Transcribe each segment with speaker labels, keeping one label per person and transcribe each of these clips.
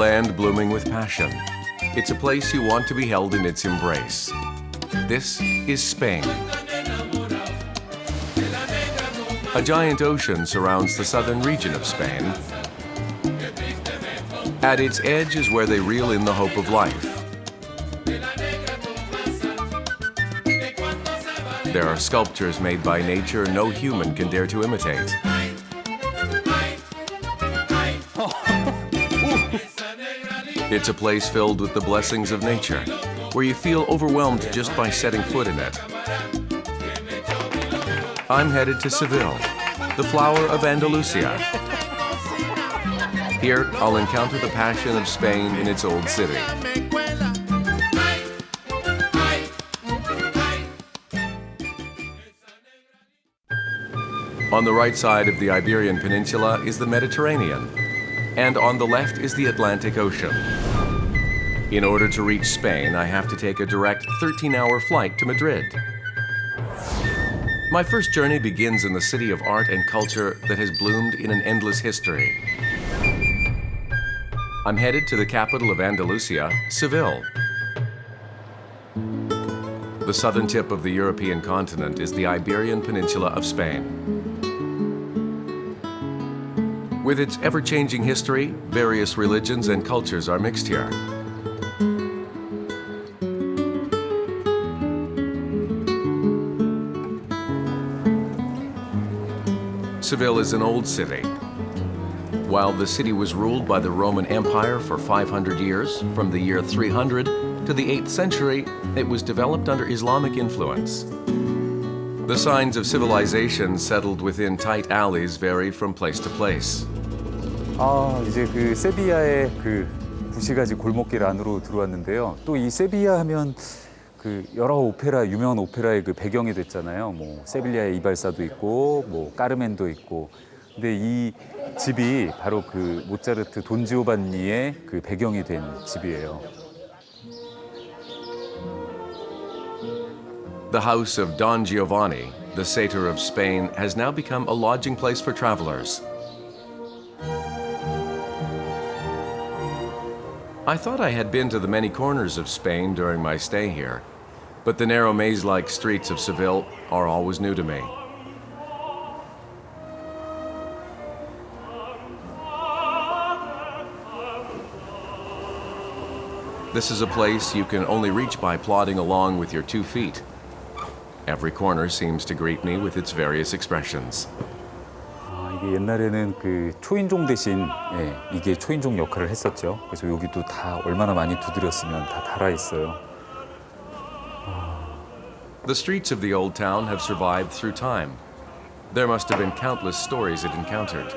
Speaker 1: land blooming with passion. It's a place you want to be held in its embrace. This is Spain. A giant ocean surrounds the southern region of Spain. At its edge is where they reel in the hope of life. There are sculptures made by nature no human can dare to imitate. It's a place filled with the blessings of nature, where you feel overwhelmed just by setting foot in it. I'm headed to Seville, the flower of Andalusia. Here, I'll encounter the passion of Spain in its old city. On the right side of the Iberian Peninsula is the Mediterranean, and on the left is the Atlantic Ocean. In order to reach Spain, I have to take a direct 13-hour flight to Madrid. My first journey begins in the city of art and culture that has bloomed in an endless history. I'm headed to the capital of Andalusia, Seville. The southern tip of the European continent is the Iberian Peninsula of Spain. With its ever-changing history, various religions and cultures are mixed here. Seville is an old city. While the city was ruled by the Roman Empire for 500 years, from the year 300 to the 8th century, it was developed under Islamic influence. The signs of civilization settled within tight alleys varied from place to place.
Speaker 2: 이제 그 세비야의 그 구시가지 골목길 안으로 들어왔는데요. 또 이 세비야 하면 그 여러 오페라, 유명한 오페라의 그 배경이 됐잖아요. 뭐 세빌리아의 이발사도 있고, 뭐 까르멘도 있고. 근데 이 집이 바로 그 모차르트 돈 지오반니의 그 배경이 된 집이에요.
Speaker 1: The house of Don Giovanni, the satyr of Spain, has now become a lodging place for travelers. I thought I had been to the many corners of Spain during my stay here, but the narrow maze-like streets of Seville are always new to me. This is a place you can only reach by plodding along with your 2 feet. Every corner seems to greet me with its various expressions.
Speaker 2: 이게 옛날에는 그 초인종 대신 이게 초인종 역할을 했었죠. 그래서 여기도 다 얼마나 많이 두드렸으면 다 달아 있어요.
Speaker 1: The streets of the old town have survived through time. There must have been countless stories it encountered.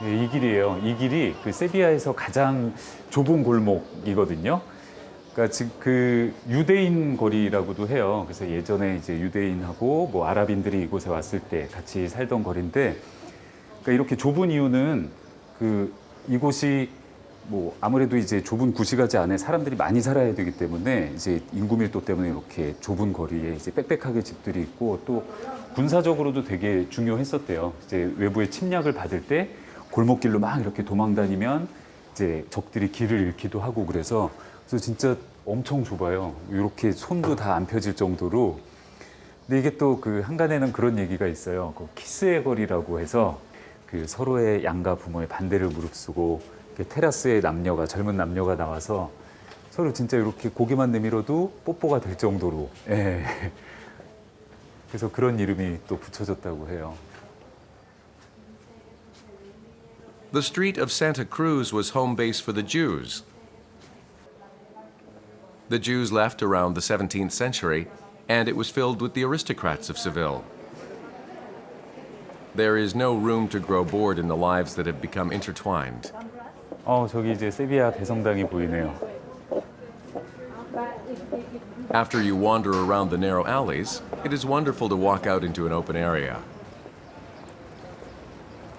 Speaker 2: 이 길이에요. 이 길이 그 세비야에서 가장 좁은 골목이거든요. 그러니까 지금 그 유대인 거리라고도 해요. 그래서 예전에 이제 유대인하고 뭐 아랍인들이 이곳에 왔을 때 같이 살던 거리인데, 그러니까 이렇게 좁은 이유는 그 이곳이 뭐 아무래도 이제 좁은 구시가지 안에 사람들이 많이 살아야 되기 때문에 이제 인구 밀도 때문에 이렇게 좁은 거리에 이제 빽빽하게 집들이 있고, 또 군사적으로도 되게 중요했었대요. 이제 외부의 침략을 받을 때 골목길로 막 이렇게 도망 다니면 이제 적들이 길을 잃기도 하고, 그래서 진짜 엄청 좁아요. 이렇게 손도 다 안 펴질 정도로. 근데 이게 또 그 한간에는 그런 얘기가 있어요. 그 키스의 거리라고 해서 그 서로의 양가 부모의 반대를 무릅쓰고 테라스에 남녀가, 젊은 남녀가 나와서 서로 진짜 이렇게 고개만 내밀어도 뽀뽀가 될 정도로. 예. 그래서 그런 이름이 또 붙여졌다고 해요.
Speaker 1: The street of Santa Cruz was home base for the Jews. The Jews left around the 17th century, and it was filled with the aristocrats of Seville. There is no room to grow bored in the lives that have become intertwined.
Speaker 2: 저기 이제 세비야 대성당이 보이네요.
Speaker 1: After you wander around the narrow alleys, it is wonderful to walk out into an open area.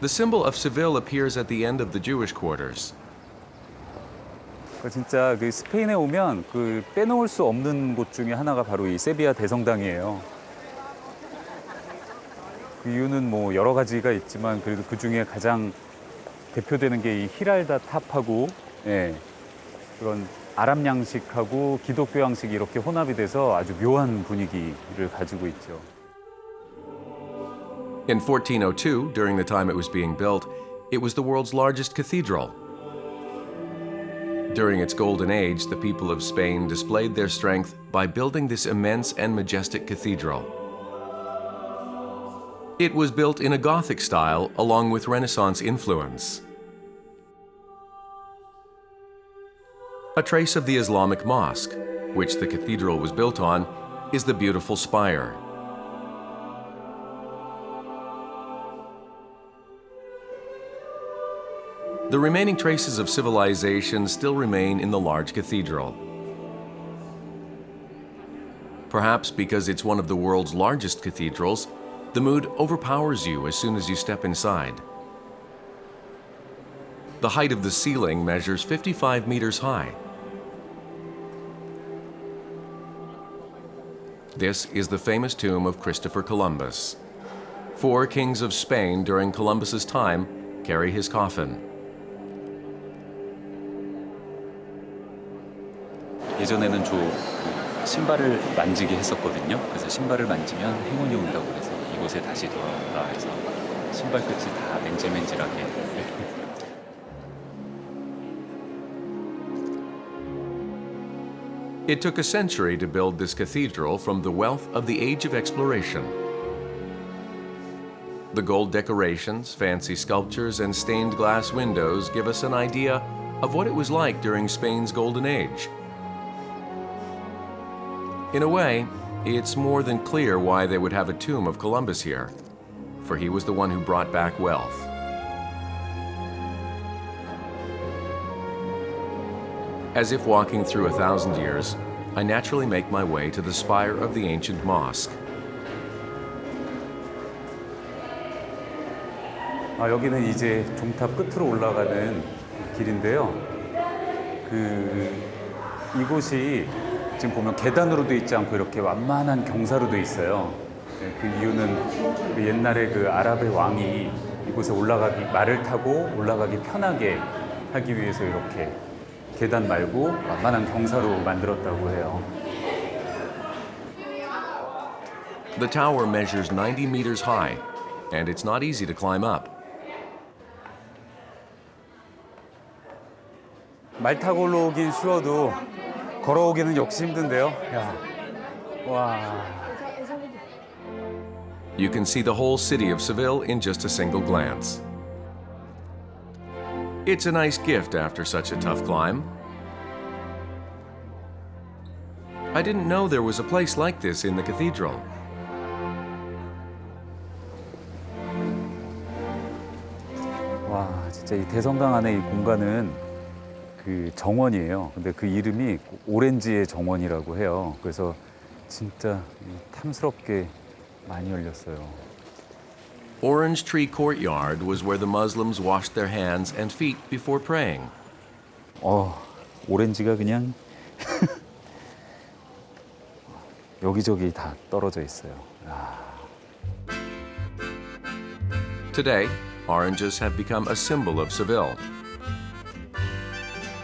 Speaker 1: The symbol of Seville appears at the end of the Jewish quarters.
Speaker 2: 진짜 그 스페인에 오면 그 빼놓을 수 없는 곳 중에 하나가 바로 이 세비야 대성당이에요. 그 이유는 뭐 여러 가지가 있지만 그래도 그 중에 가장 대표되는 게 이 히랄다 탑하고, 예, 그런 아랍 양식하고 기독교 양식이 이렇게 혼합이 돼서 아주 묘한 분위기를 가지고 있죠.
Speaker 1: In 1402, during the time it was being built, it was the world's largest cathedral. During its golden age, the people of Spain displayed their strength by building this immense and majestic cathedral. It was built in a Gothic style along with Renaissance influence. A trace of the Islamic mosque, which the cathedral was built on, is the beautiful spire. The remaining traces of civilization still remain in the large cathedral. Perhaps because it's one of the world's largest cathedrals, the mood overpowers you as soon as you step inside. The height of the ceiling measures 55 meters high. This is the famous tomb of Christopher Columbus. 4 kings of Spain during Columbus's time carry his coffin.
Speaker 2: 예전에는 신발을 만지게 했었거든요. 그래서 신발을 만지면 행운이 온다고 그래서 이곳에 다시 돌아온다 해서 신발 끝이 다 맨질맨질하게.
Speaker 1: It took a century to build this cathedral from the wealth of the Age of Exploration. The gold decorations, fancy sculptures, and stained glass windows give us an idea of what it was like during Spain's Golden Age. In a way, it's more than clear why they would have a tomb of Columbus here, for he was the one who brought back wealth. As if walking through 1,000 years, I naturally make my way to the spire of the ancient mosque.
Speaker 2: 여기는 이제 종탑 끝으로 올라가는 길인데요. 이곳이 지금 보면 계단으로 돼 있지 않고 이렇게 완만한 경사로 돼 있어요. 그 이유는 옛날에 그 아랍의 왕이 이곳에 말을 타고 올라가기 편하게 하기 위해서 이렇게 계단 말고 완만한 경사로 만들었다고 해요.
Speaker 1: The tower measures 90 meters high, and it's not easy to climb up.
Speaker 2: 말 타고 올라오긴 쉬워도 걸어오기는 역시 힘든데요. 야. 와.
Speaker 1: You can see the whole city of Seville in just a single glance. It's a nice gift after such a tough climb. I didn't know there was a place like this in the cathedral.
Speaker 2: 와, 진짜 이 대성당 안에 이 공간은 그 정원이에요. 근데 그 이름이 오렌지의 정원이라고 해요. 그래서 진짜 탐스럽게 많이 열렸어요.
Speaker 1: Orange Tree Courtyard was where the Muslims washed their hands and feet before praying.
Speaker 2: 오렌지가 그냥 여기저기 다 떨어져 있어요.
Speaker 1: Today, oranges have become a symbol of Seville.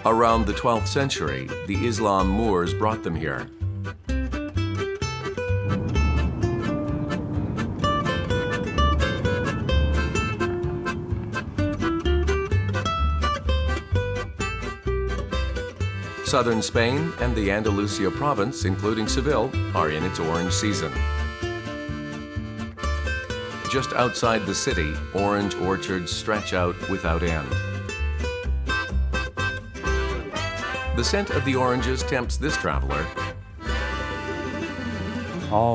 Speaker 1: Around the 12th century, the Islam Moors brought them here. Southern Spain and the Andalusia province, including Seville, are in its orange season. Just outside the city, orange orchards stretch out without end. The scent of the oranges tempts this traveler.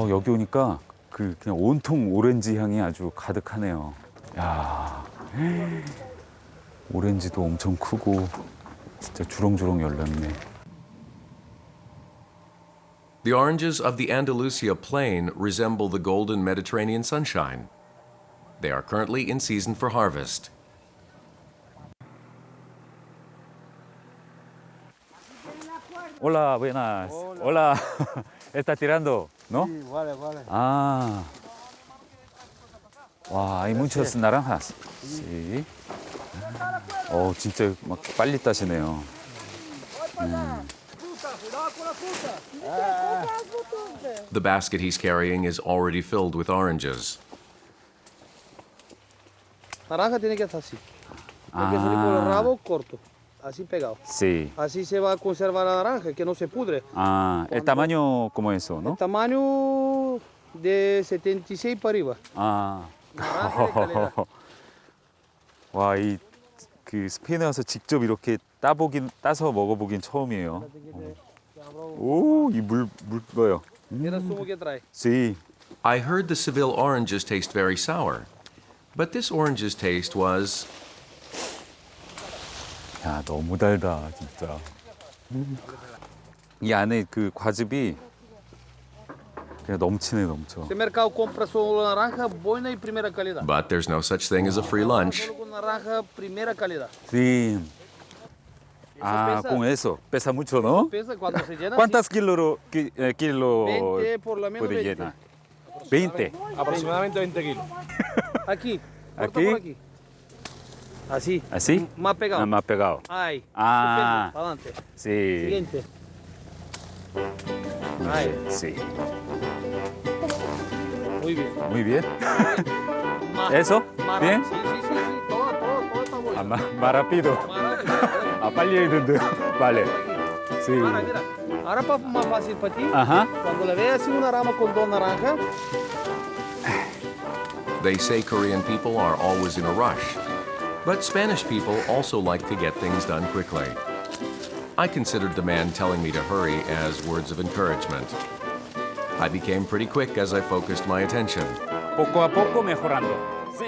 Speaker 2: 여기 오니까 그냥 온통 오렌지 향이 아주 가득하네요. 야, 오렌지도 엄청 크고 진짜 주렁주렁 열렸네.
Speaker 1: The oranges of the Andalusia plain resemble the golden Mediterranean sunshine. They are currently in season for harvest.
Speaker 2: Hola, buenas. Hola. Está tirando, ¿no?
Speaker 3: Sí, vale, vale.
Speaker 2: Ah. 와, hay muchas naranjas. Sí. 진짜 막 빨리 따시네요.
Speaker 1: The basket he's carrying is already filled with oranges.
Speaker 3: Naranja tiene que estar así. Tiene que salir por el rabo corto, así pegado.
Speaker 2: Sí.
Speaker 3: Así se va a conservar la naranja, que no se pudre.
Speaker 2: El tamaño como eso, ¿no?
Speaker 3: El tamaño de 76 para arriba. Naranja de calidad.
Speaker 2: 와, 그 스페인에 와서 직접 이렇게 따서 먹어보긴 처음이에요. 오, 이 물 봐요.
Speaker 3: Mira el zumo que trae.
Speaker 2: Sí.
Speaker 1: I heard the Seville oranges taste very sour, but this orange's taste was
Speaker 2: 야, 너무 달다, 진짜. 이 안에 그 과즙이 그냥 넘쳐.
Speaker 3: Este mercado compra solo naranja buena y primera calidad.
Speaker 1: but there's no such thing as a free lunch.
Speaker 3: Solo con naranja primera calidad.
Speaker 2: Sí.
Speaker 3: pesa.
Speaker 2: Con eso, pesa mucho, ¿no?
Speaker 3: Pesa cuando se llena.
Speaker 2: ¿Cuántas kilo
Speaker 3: 20 por lo menos
Speaker 2: puede
Speaker 3: 20.
Speaker 2: llenar? 20.
Speaker 3: Aproximadamente 20 kilos. Aquí. Corta
Speaker 2: Aquí.
Speaker 3: por aquí. Así.
Speaker 2: ¿Así?
Speaker 3: Más pegado.
Speaker 2: Más pegado.
Speaker 3: Ahí.
Speaker 2: Ah.
Speaker 3: Para adelante.
Speaker 2: Sí.
Speaker 3: Siguiente. Ahí.
Speaker 2: Sí.
Speaker 3: Muy bien.
Speaker 2: Muy bien.
Speaker 3: Más,
Speaker 2: ¿Eso?
Speaker 3: más
Speaker 2: ¿Bien?
Speaker 3: Sí. Todo está bueno.
Speaker 2: Más rápido.
Speaker 3: Más rápido.
Speaker 2: 빨리 해야 되는데. Vale. Sí.
Speaker 3: Ahora, mira. Ahora más fácil para ti.
Speaker 2: Ajá.
Speaker 3: Cuando le veas así una rama con dos naranjas,
Speaker 1: They say Korean people are always in a rush, but Spanish people also like to get things done quickly. I considered the man telling me to hurry as words of encouragement. I became pretty quick as I focused my attention.
Speaker 2: Poco a poco mejorando. Sí.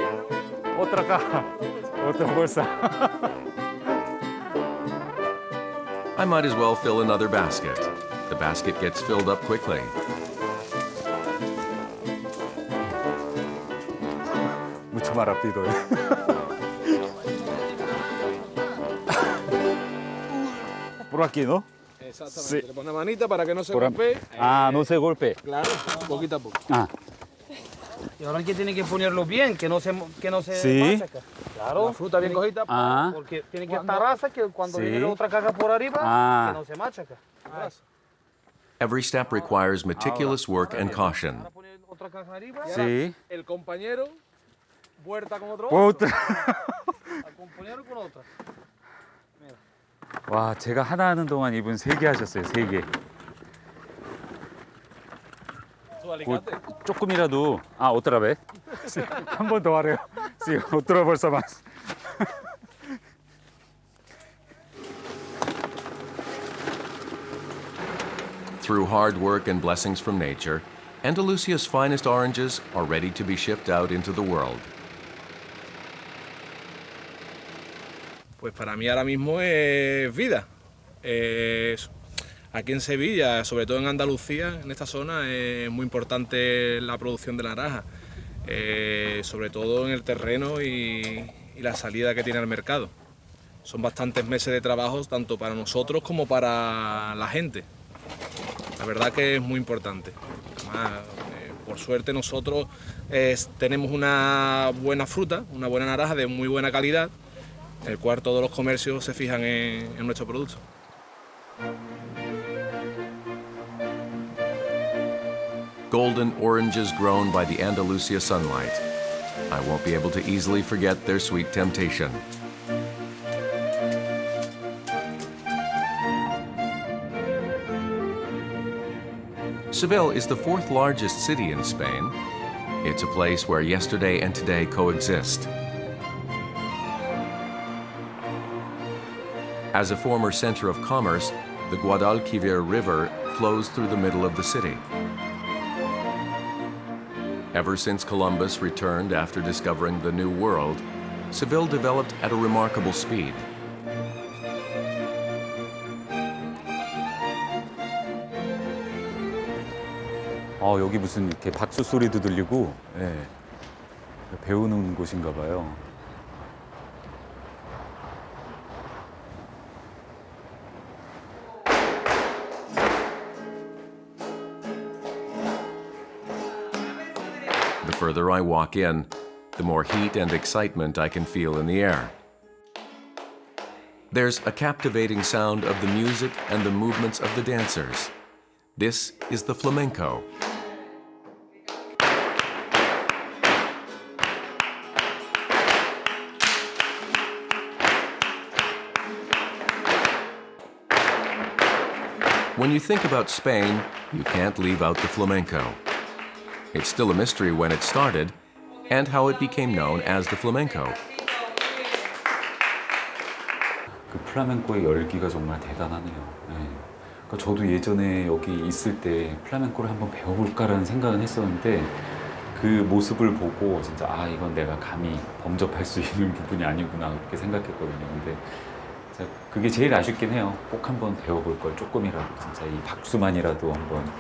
Speaker 2: Otra caja. Otra bolsa.
Speaker 1: I might as well fill another basket. The basket gets filled up quickly.
Speaker 2: Mucho más rápido. Por aquí, ¿no?
Speaker 3: exactamente.
Speaker 2: Sí.
Speaker 3: Le pone manita para que no se
Speaker 2: Por
Speaker 3: golpee.
Speaker 2: no se golpe.
Speaker 3: Claro, poquito a poco.
Speaker 2: Ah.
Speaker 3: Y ahora que tiene que ponerlo bien, que no se
Speaker 2: Sí.
Speaker 3: machaca. Claro. La fruta bien cogida, porque tiene que estar rasa, que cuando
Speaker 2: Sí.
Speaker 3: viene otra caja por arriba, que no se machaca.
Speaker 1: Every step requires meticulous work and caution.
Speaker 3: Ahora pone otra caja arriba.
Speaker 2: Sí.
Speaker 3: El compañero, vuelta con otro.
Speaker 2: 오tra.
Speaker 3: Al compañero con otra.
Speaker 2: 와, 제가 하나 하는 동안 이분 3개 하셨어요. 3개. 조금이라도 otra vez. 한 번 더 하래요. Sí, otra bolsa más.
Speaker 1: Through hard work and blessings from nature, Andalusia's finest oranges are ready to be shipped out into the world.
Speaker 4: Pues para mí ahora mismo es vida. Aquí en Sevilla, sobre todo en Andalucía, en esta zona, es muy importante la producción de naranja, sobre todo en el terreno y la salida que tiene al mercado. Son bastantes meses de trabajo tanto para nosotros como para la gente. La verdad que es muy importante. Además, por suerte nosotros tenemos una buena fruta, una buena naranja de muy buena calidad, el cual todos los comercios se fijan en nuestro producto.
Speaker 1: Golden oranges grown by the Andalusia sunlight. I won't be able to easily forget their sweet temptation. Seville is the fourth largest city in Spain. It's a place where yesterday and today coexist. As a former center of commerce, the Guadalquivir River flows through the middle of the city. Ever since Columbus returned after discovering the New World, Seville developed at a remarkable speed.
Speaker 2: 여기 무슨 이렇게 박수 소리도 들리고, 배우는 곳인가 봐요.
Speaker 1: further I walk in, the more heat and excitement I can feel in the air. There's a captivating sound of the music and the movements of the dancers. This is the flamenco. When you think about Spain, you can't leave out the flamenco. It's still a mystery when it started and how it became known as the flamenco.
Speaker 2: 그 플라멩코의 열기가 정말 대단하네요. 네. 그러니까 저도 예전에 여기 있을 때 플라멩코를 한번 배워볼까라는 생각은 했었는데 그 모습을 보고 진짜 아 이건 내가 감히 범접할 수 있는 부분이 아니구나 그렇게 생각했거든요. 근데 그게 제일 아쉽긴 해요. 꼭 한번 배워볼 걸 조금이라도 진짜 이 박수만이라도 한번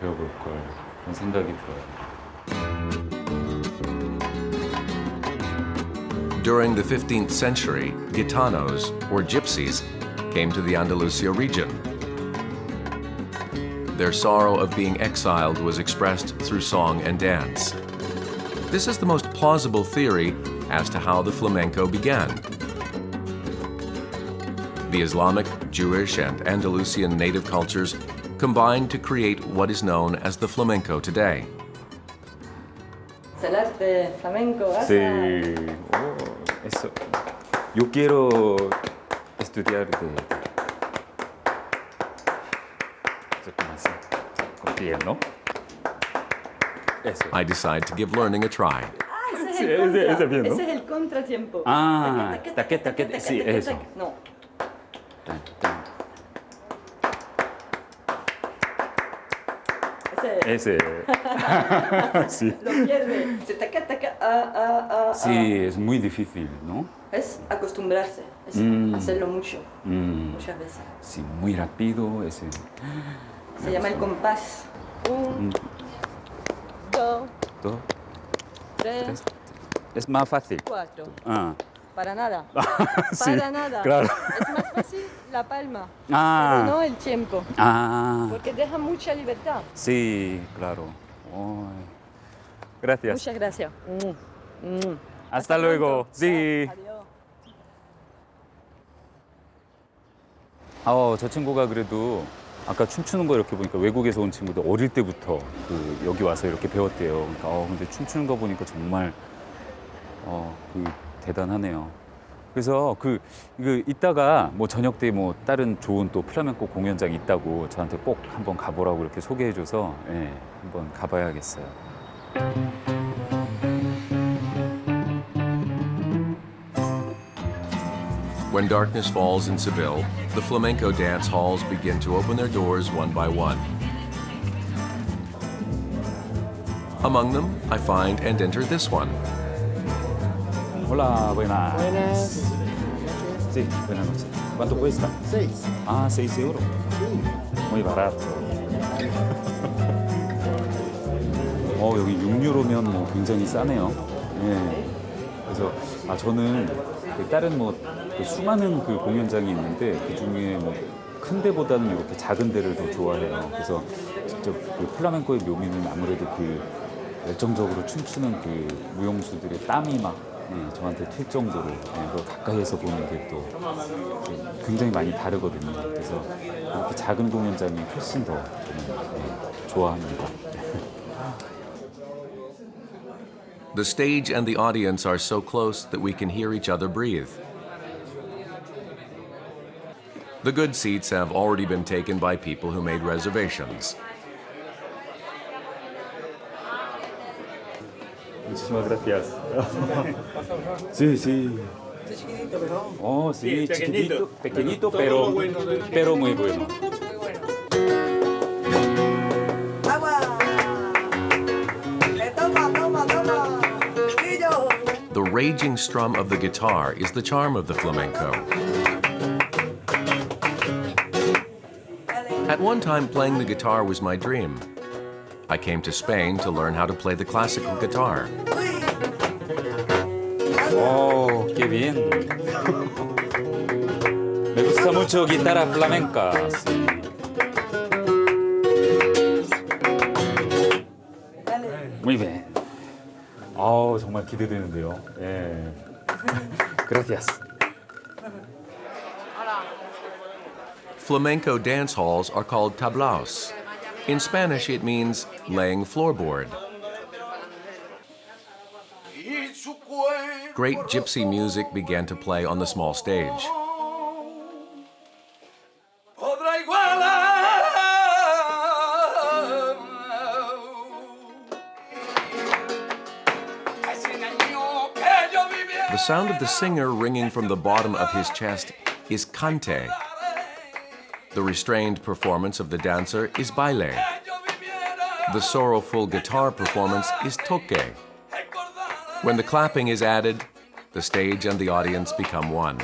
Speaker 2: 배워볼 걸 그런 생각이 들어요.
Speaker 1: During the 15th century, gitanos, or gypsies, came to the Andalusia region. Their sorrow of being exiled was expressed through song and dance. This is the most plausible theory as to how the flamenco began. The Islamic, Jewish, and Andalusian native cultures combined to create what is known as the flamenco today.
Speaker 5: El arte flamenco.
Speaker 2: Sí. Oh, eso. Yo quiero estudiar de. ¿No? Eso.
Speaker 1: I decide to give learning a try.
Speaker 5: Ese es el contra. Ese es el contratiempo.
Speaker 2: Ah, taqueta, sí, eso.
Speaker 5: No.
Speaker 2: Ese. Sí.
Speaker 5: Lo pierde.
Speaker 2: Sí, es muy difícil, ¿no?
Speaker 5: Es acostumbrarse, es hacerlo mucho, muchas veces.
Speaker 2: Sí, muy rápido, ese.
Speaker 5: Se llama el compás. 1, 2, 3,
Speaker 2: Es más fácil.
Speaker 5: 4.
Speaker 2: Ah.
Speaker 5: Para nada.
Speaker 2: Sí,
Speaker 5: Para nada.
Speaker 2: claro.
Speaker 5: Es más fácil la palma,
Speaker 2: Ah.
Speaker 5: pero no el tiempo,
Speaker 2: Ah.
Speaker 5: porque deja mucha libertad.
Speaker 2: Sí, claro. Oh. Gracias.
Speaker 5: Muchas gracias.
Speaker 2: Hasta luego.
Speaker 5: pronto.
Speaker 2: Sí.
Speaker 5: Adiós.
Speaker 2: 저 친구가 그래도 아까 춤추는 거 이렇게 보니까 외국에서 온 친구들 어릴 때부터 여기 와서 이렇게 배웠대요. 그러니까 근데 춤추는 거 보니까 정말 대단하네요. 그래서 이따가 뭐 저녁 때 뭐 다른 좋은 또 플라멩코 공연장이 있다고 저한테 꼭 한번 가보라고 이렇게 소개해줘서 예, 한번 가봐야겠어요.
Speaker 1: When darkness falls in Seville, the flamenco dance halls begin to open their doors one by one. Among them, I find and enter this one.
Speaker 2: Hola, buenas. Buenas. Sí, buenas noches. ¿Cuánto cuesta?
Speaker 3: 6.
Speaker 2: Ah, 6 euros. Muy barato. 여기 6유로면 뭐 굉장히 싸네요. 예. 그래서 저는 다른 그 수많은 그 공연장이 있는데 그 중에 뭐 큰 데보다는 이렇게 작은 데를 더 좋아해요. 그래서 직접 그 플라멩코의 묘미는 아무래도 그 열정적으로 춤추는 그 무용수들의 땀이 막 저한테 튈 정도로 그걸 가까이에서 보는 게 또 굉장히 많이 다르거든요. 그래서 이렇게 작은 공연장이 훨씬 더 저는 좋아합니다.
Speaker 1: The stage and the audience are so close that we can hear each other breathe. The good seats have already been taken by people who made reservations.
Speaker 2: Muchísimas gracias. Sí, sí. Oh, sí, chiquitito, pequeñito, pero muy bueno.
Speaker 1: The raging strum of the guitar is the charm of the flamenco. At one time, playing the guitar was my dream. I came to Spain to learn how to play the classical guitar.
Speaker 2: Oh, qué bien. Me gusta mucho guitarra flamenca. Sí. Muy bien. 정말 기대되는데요. 예. Gracias.
Speaker 1: Flamenco dance halls are called tablaos. In Spanish, it means laying floorboard. Great gypsy music began to play on the small stage. The sound of the singer ringing from the bottom of his chest is cante. The restrained performance of the dancer is baile. The sorrowful guitar performance is toque. When the clapping is added, the stage and the audience become one.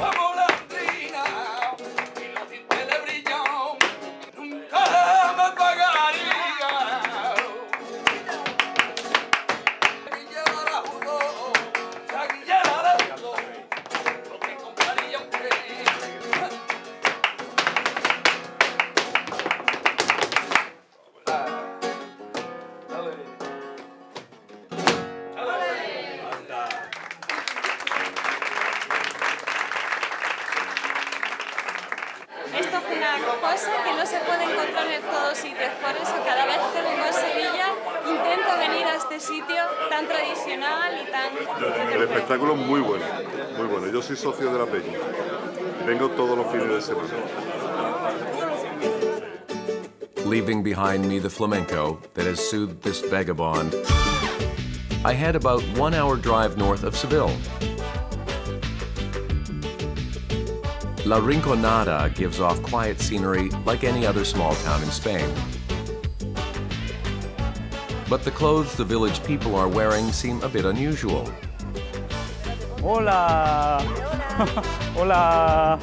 Speaker 6: Esto es una cosa que no se puede encontrar en todos sitios, por eso cada vez que vengo a Sevilla intento venir a este sitio tan tradicional y tan...
Speaker 7: El espectáculo es muy bueno, muy bueno. Yo soy socio de la peña, vengo todos los fines de semana.
Speaker 1: Leaving behind me the flamenco that has soothed this vagabond, I head about 1 hour drive north of Seville. La Rinconada gives off quiet scenery like any other small town in Spain. But the clothes the village people are wearing seem a bit unusual.
Speaker 2: Hola. Hola.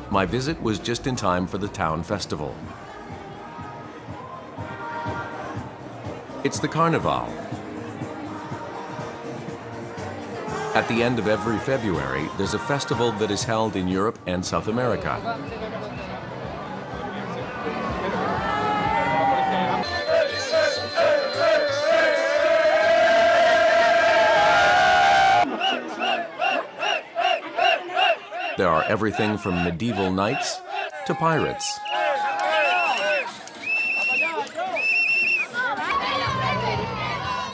Speaker 1: My visit was just in time for the town festival. It's the Carnival. At the end of every February, there's a festival that is held in Europe and South America. There are everything from medieval knights to pirates.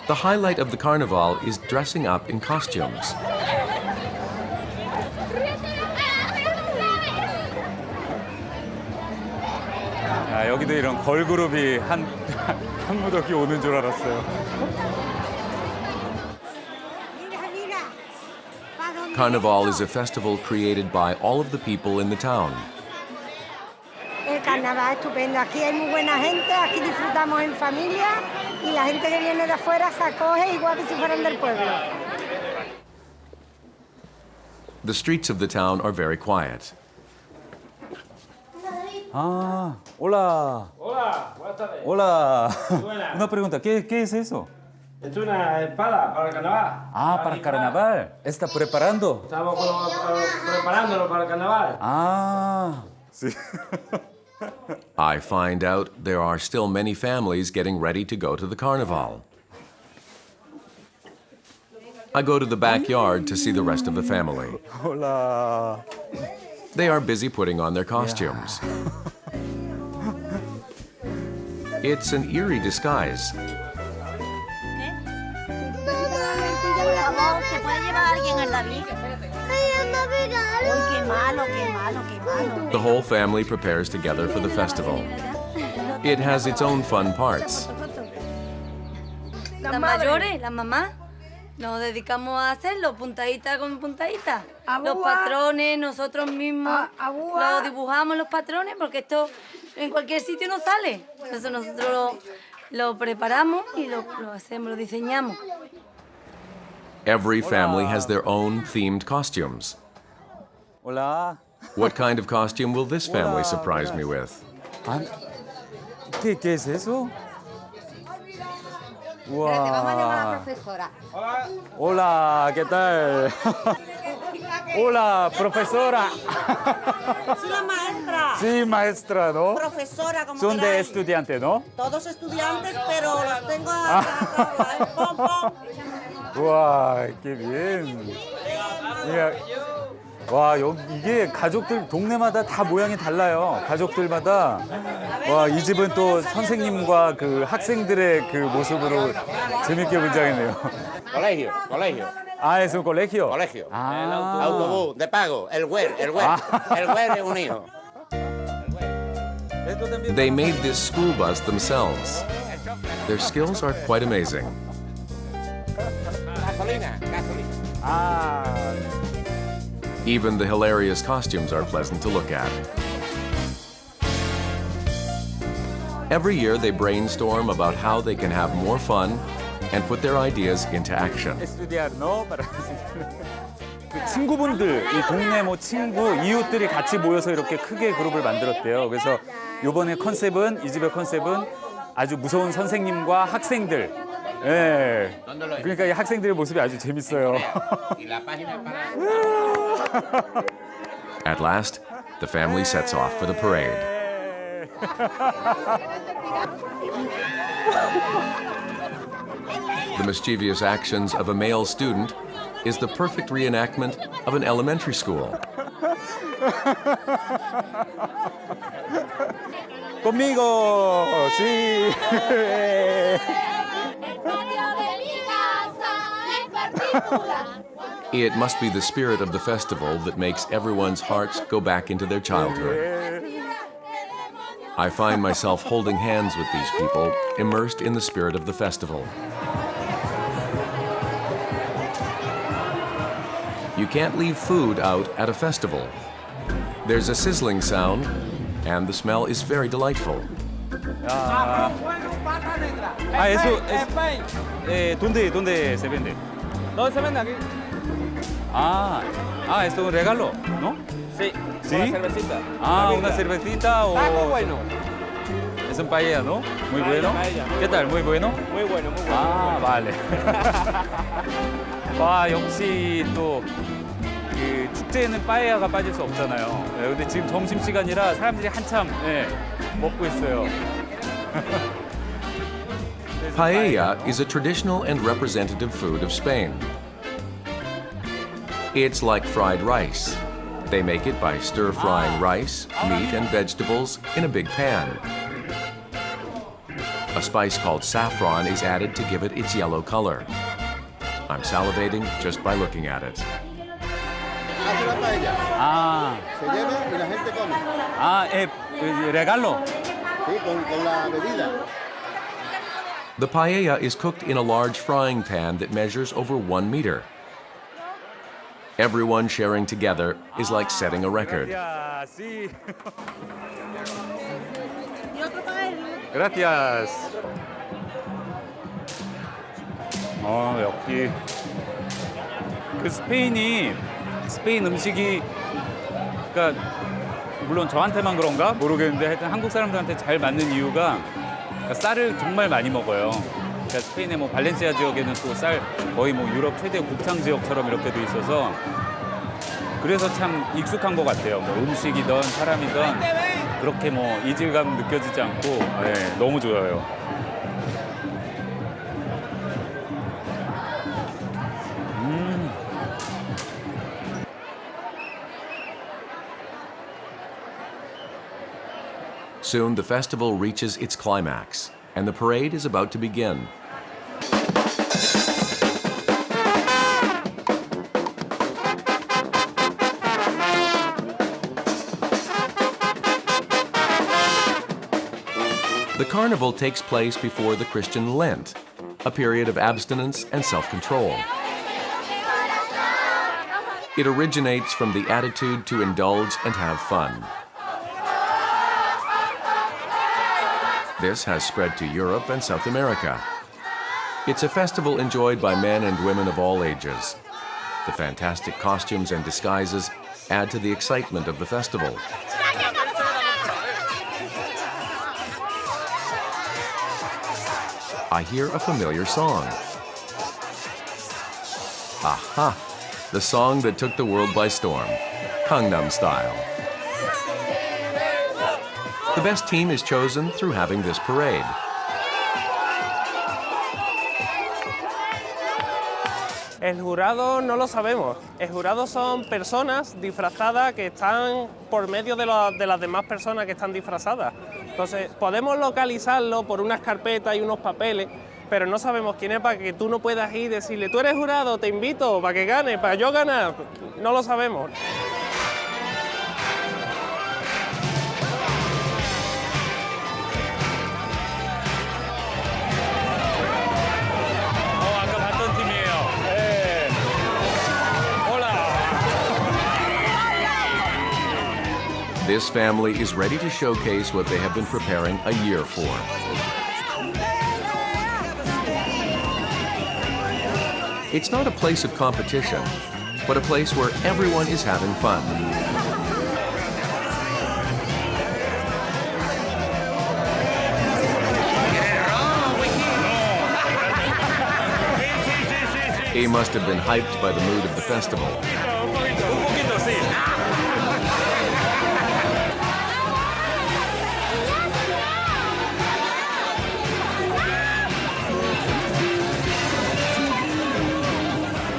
Speaker 1: The highlight of the Carnival is dressing up in costumes.
Speaker 2: 아, 여기도 이런 걸그룹이 한 무더기 오는 줄 알았어요.
Speaker 1: Carnival is a festival created by all of the people in the town.
Speaker 8: El carnaval es estupendo. Aquí hay muy buena gente, aquí disfrutamos en familia y la gente que viene de afuera se acoge igual que si fueran del pueblo.
Speaker 1: The streets of the town are very quiet.
Speaker 2: Ah, hola.
Speaker 9: Hola, buenas tardes.
Speaker 2: Hola.
Speaker 9: Muy buenas.
Speaker 2: Una pregunta, ¿qué es eso?
Speaker 9: Es una espada para el carnaval.
Speaker 2: Ah, para el carnaval. ¿Está preparando?
Speaker 9: Estamos preparándolo para el carnaval.
Speaker 2: Ah, sí.
Speaker 1: I find out there are still many families getting ready to go to the Carnival. I go to the backyard to see the rest of the family.
Speaker 2: Hola.
Speaker 1: They are busy putting on their costumes. It's an eerie disguise.
Speaker 8: ¿Se puede llevar a alguien al David? Uy, qué malo, qué malo, qué malo.
Speaker 1: The whole family prepares together for the festival. It has its own fun parts.
Speaker 5: Las mayores, las mamás, nos dedicamos a hacerlo puntadita con puntadita. Los patrones, nosotros mismos los dibujamos los patrones porque esto en cualquier sitio no sale. Entonces nosotros lo preparamos y lo hacemos, lo diseñamos.
Speaker 1: Every family has their own themed costumes.
Speaker 2: Hola.
Speaker 1: What kind of costume will this family surprise me with?
Speaker 2: Ah, ¿qué es eso? Wow.
Speaker 8: Vamos a llamar a la profesora.
Speaker 2: Hola, ¿qué tal? Hola, profesora.
Speaker 8: Es una maestra.
Speaker 2: Sí, maestra, ¿no?
Speaker 10: Profesora, como
Speaker 2: Son de
Speaker 10: queráis.
Speaker 2: estudiante, ¿no?
Speaker 10: Todos estudiantes, pero los tengo a pom, pom.
Speaker 2: 와, qué bien. 와, 이게 가족들 동네마다 다 모양이 달라요. 가족들마다. 와, 이 집은 또 선생님과 그 학생들의 그 모습으로 재밌게 분장했네요.
Speaker 11: Colegio, colegio.
Speaker 2: Ah, es un colegio.
Speaker 11: Colegio.
Speaker 2: Ah.
Speaker 11: Autobús de pago, el WER, el WER es un hijo.
Speaker 1: They made this school bus themselves. Their skills are quite amazing.
Speaker 11: Gasolina, gasolina.
Speaker 2: Ah.
Speaker 1: Even the hilarious costumes are pleasant to look at. Every year they brainstorm about how they can have more fun and put their ideas into action.
Speaker 2: Estudiar, ¿no? 그 친구분들, 이 동네 뭐 친구, 이웃들이 같이 모여서 이렇게 크게 그룹을 만들었대요. 그래서 이번에 컨셉은, 이 집의 컨셉은 아주 무서운 선생님과 학생들. 예. 그러니까 이 학생들의 모습이 아주 재밌어요.
Speaker 1: At last, the family sets off for the parade. The mischievous actions of a male student is the perfect reenactment of an elementary school.
Speaker 2: Conmigo, sí.
Speaker 1: It must be the spirit of the festival that makes everyone's hearts go back into their childhood. I find myself holding hands with these people, immersed in the spirit of the festival. You can't leave food out at a festival. There's a sizzling sound, and the smell is very delightful.
Speaker 2: ¿Dónde se vende?
Speaker 9: ¿Dónde se vende aquí?
Speaker 2: Esto es un regalo, ¿no?
Speaker 9: Sí,
Speaker 2: ¿Sí?
Speaker 9: una cervecita.
Speaker 2: Una cervecita o...
Speaker 9: Está muy bueno.
Speaker 2: Es un paella, ¿no? Muy
Speaker 9: Paella,
Speaker 2: bueno.
Speaker 9: paella, muy
Speaker 2: ¿Qué tal? Muy bueno.
Speaker 9: Muy bueno, muy bueno.
Speaker 2: vale. 와, 역시 또 그 축제에는 빠에야가 빠질 수 없잖아요. 근데 지금 점심시간이라 사람들이 한참 먹고 있어요.
Speaker 1: Paella is a traditional and representative food of Spain. It's like fried rice. They make it by stir-frying rice, meat, and vegetables in a big pan. A spice called saffron is added to give it its yellow color. I'm salivating just by looking at it.
Speaker 7: Hace la paella. Se lleva y la gente come.
Speaker 2: regalo.
Speaker 7: Sí, con la bebida.
Speaker 1: The paella is cooked in a large frying pan that measures over 1 meter. Everyone sharing together is like setting a record.
Speaker 2: Sí. Gracias. 역시 그 스페인 음식이 그러니까 물론 저한테만 그런가 모르겠는데 하여튼 한국 사람들한테 잘 맞는 이유가 그러니까 쌀을 정말 많이 먹어요. 그러니까 스페인의 뭐 발렌시아 지역에는 또 쌀 거의 뭐 유럽 최대 곡창 지역처럼 이렇게 돼 있어서 그래서 참 익숙한 것 같아요. 뭐 음식이든 사람이든 그렇게 뭐 이질감 느껴지지 않고 너무 좋아요.
Speaker 1: Soon the festival reaches its climax, and the parade is about to begin. The Carnival takes place before the Christian Lent, a period of abstinence and self-control. It originates from the attitude to indulge and have fun. This has spread to Europe and South America. It's a festival enjoyed by men and women of all ages. The fantastic costumes and disguises add to the excitement of the festival. I hear a familiar song. Aha! The song that took the world by storm, Gangnam Style. The best team is chosen through having this parade.
Speaker 12: El jurado no lo sabemos. El jurado son personas disfrazadas que están por medio de las demás personas que están disfrazadas. Entonces, podemos localizarlo por unas carpetas y unos papeles, pero no sabemos quién es para que tú no puedas ir y decirle, tú eres jurado, te invito para que gane, para yo ganar. No lo sabemos.
Speaker 1: This family is ready to showcase what they have been preparing a year for. It's not a place of competition, but a place where everyone is having fun. He must have been hyped by the mood of the festival.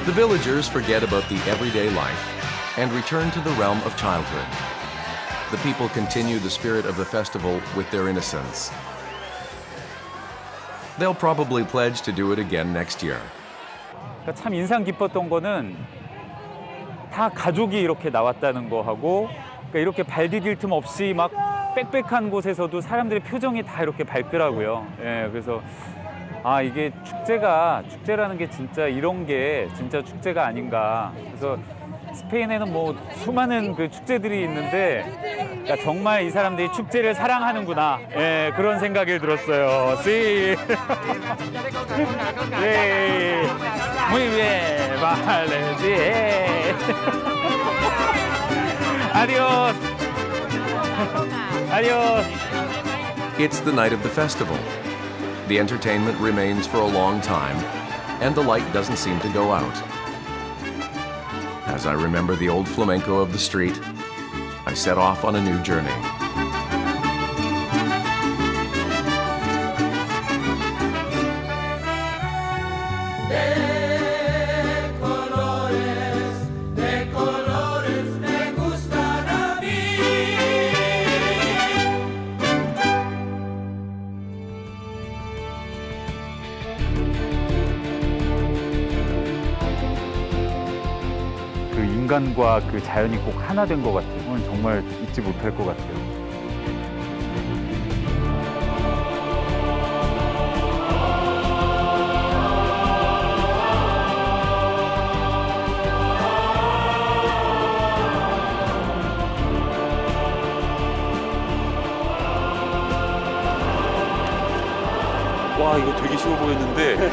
Speaker 1: The villagers forget about the everyday life and return to the realm of childhood. The people continue the spirit of the festival with their innocence. They'll probably pledge to do it again next year.
Speaker 2: 참 인상 깊었던 거는 다 가족이 이렇게 나왔다는 거하고 이렇게 발 디딜 틈 없이 막 빽빽한 곳에서도 사람들의 표정이 다 이렇게 밝더라고요. 예, 그래서 아, 이게 축제라는 게 진짜 이런 게 진짜 축제가 아닌가. 그래서 스페인에는 뭐 수많은 그 축제들이 있는데 야, 정말 이 사람들이 축제를 사랑하는구나. 예, 그런 생각이 들었어요. Sí. 예. Muy bien. Vale. Sí. Adiós. Adiós.
Speaker 1: It's the night of the festival. The entertainment remains for a long time, and the light doesn't seem to go out. As I remember the old flamenco of the street, I set off on a new journey.
Speaker 2: 인간과 그 자연이 꼭 하나 된 것 같아요. 오늘 정말 잊지 못할 것 같아요.
Speaker 13: 와, 이거 되게 쉬워 보였는데